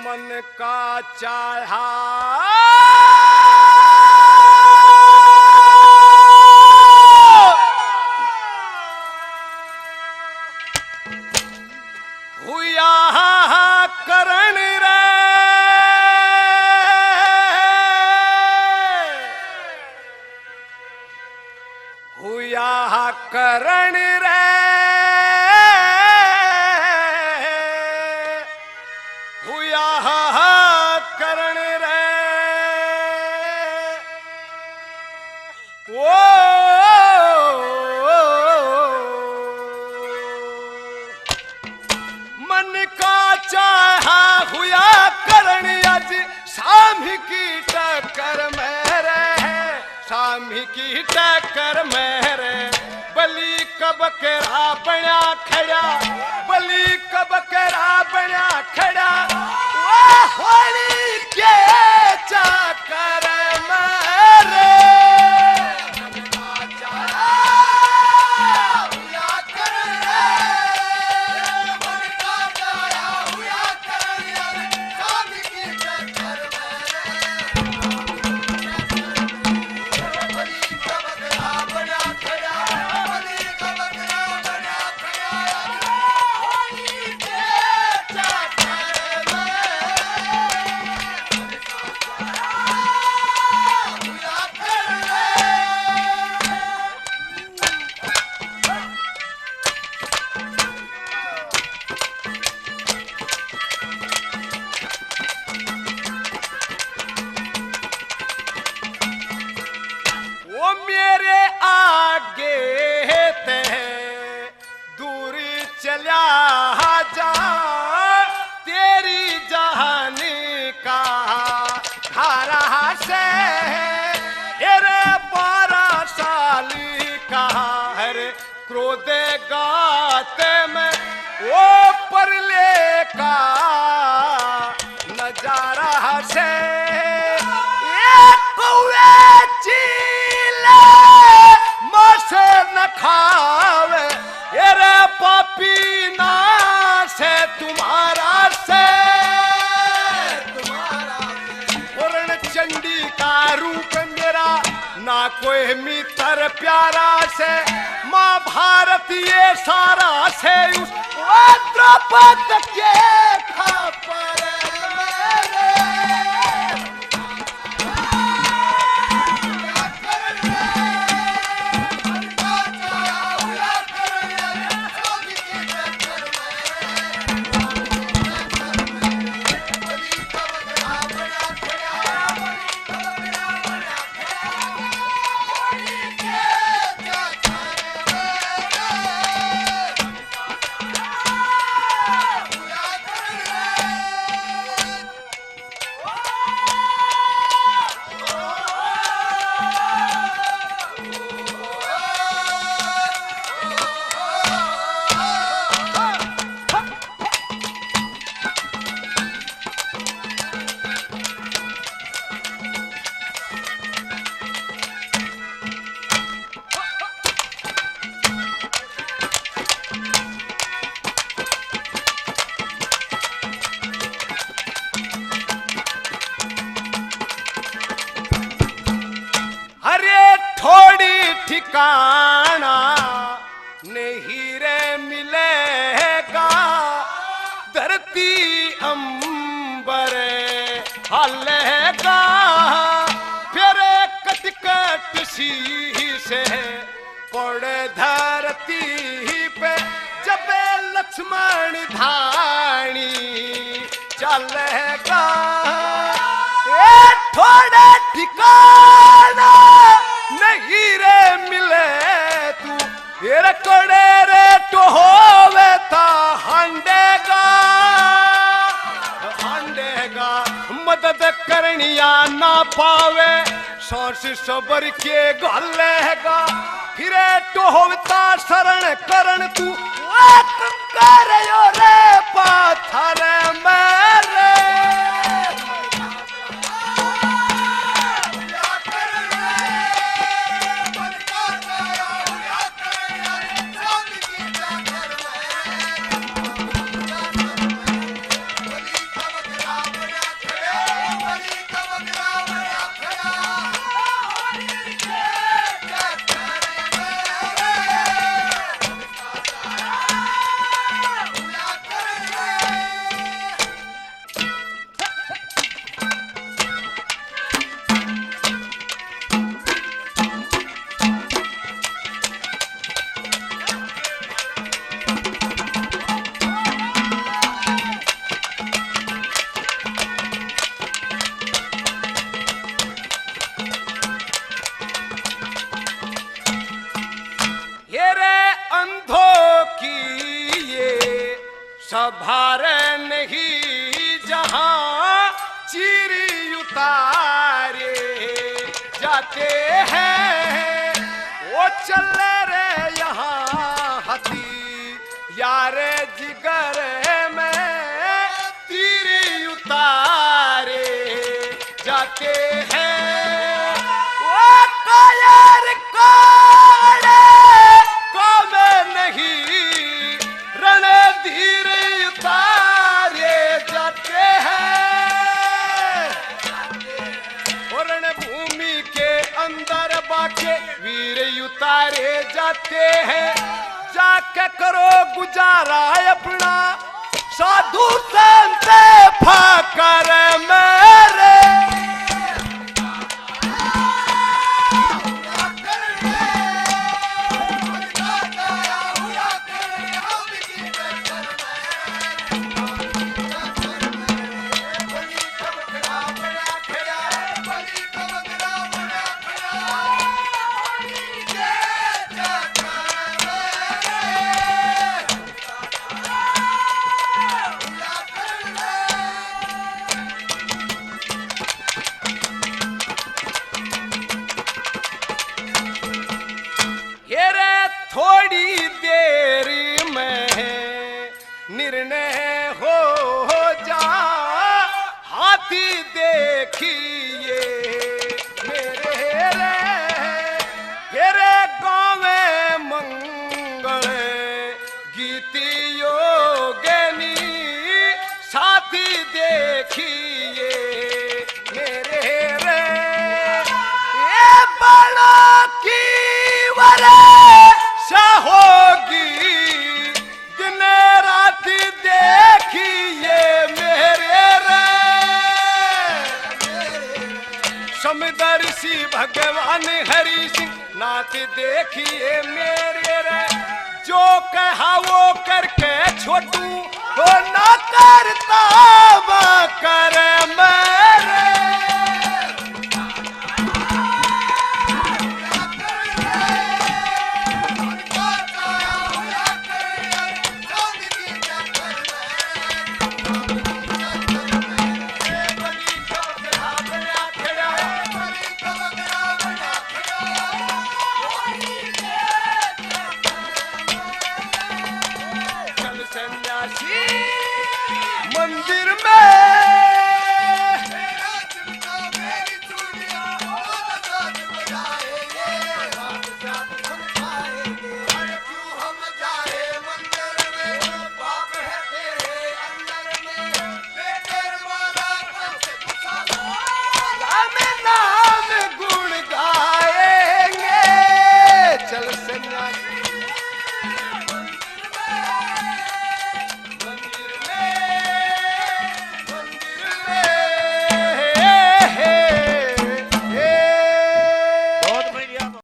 मन का चाहा हुआ करण रे हुआ करण रे करण रे ओ मन का चाहा हुआ करण आज सामी की टक्कर मेरे सामी की टक्कर मेरे बलि कब केरा बना खड़ा बलि कब केरा बना खड़ा होली के चक्कर मेरे चला जा तेरी जहानी का धारा से रे 12 साली का हरे क्रोधे गाते में वो परले का नजारा से ये कौवे चीले मासे न खावे रे पापी ना से तुम्हारा पूर्ण चंडी का रूप मेरा ना कोई मित्र प्यारा से माँ भारत ये सारा से उस द्रौपद के खापर ठिकाना नहीं रे मिलेगा धरती अंबर हलेगा फिर कटकट सी से पड़े धरती पे जब लक्ष्मण धानी चलेगा थोड़े ठिकाना नहीं रे मिले तू ये कोड़े रे तो होवे था हंडेगा हंडेगा मदद करनिया ना पावे सोच सबर के गलेगा फिर तो होता शरण करण तू कर रे पाथर मेरे चले रे यहाँ हाथी यारे जिगर में तीर उतारे जाते हैं वो कायर काड़े को में नहीं रणधीर उतारे जाते हैं और रणभूमि के अंदर बाके वीर उतारे जाते हैं जाके करो गुजारा अपना साधु संत फाकर मेरे थोड़ी देर में निर्णय हो जा हाथी देखिए मेरे रे गाँव में मंगल गीती योगनी साथी देखिए मेरे रे ये बड़ा की वरे होगी दिन रात देखिए मेरे रे समदर्शी भगवान हरि सिंह नाथ देखिए मेरे रे जो कहा वो करके छोटू तो ना करता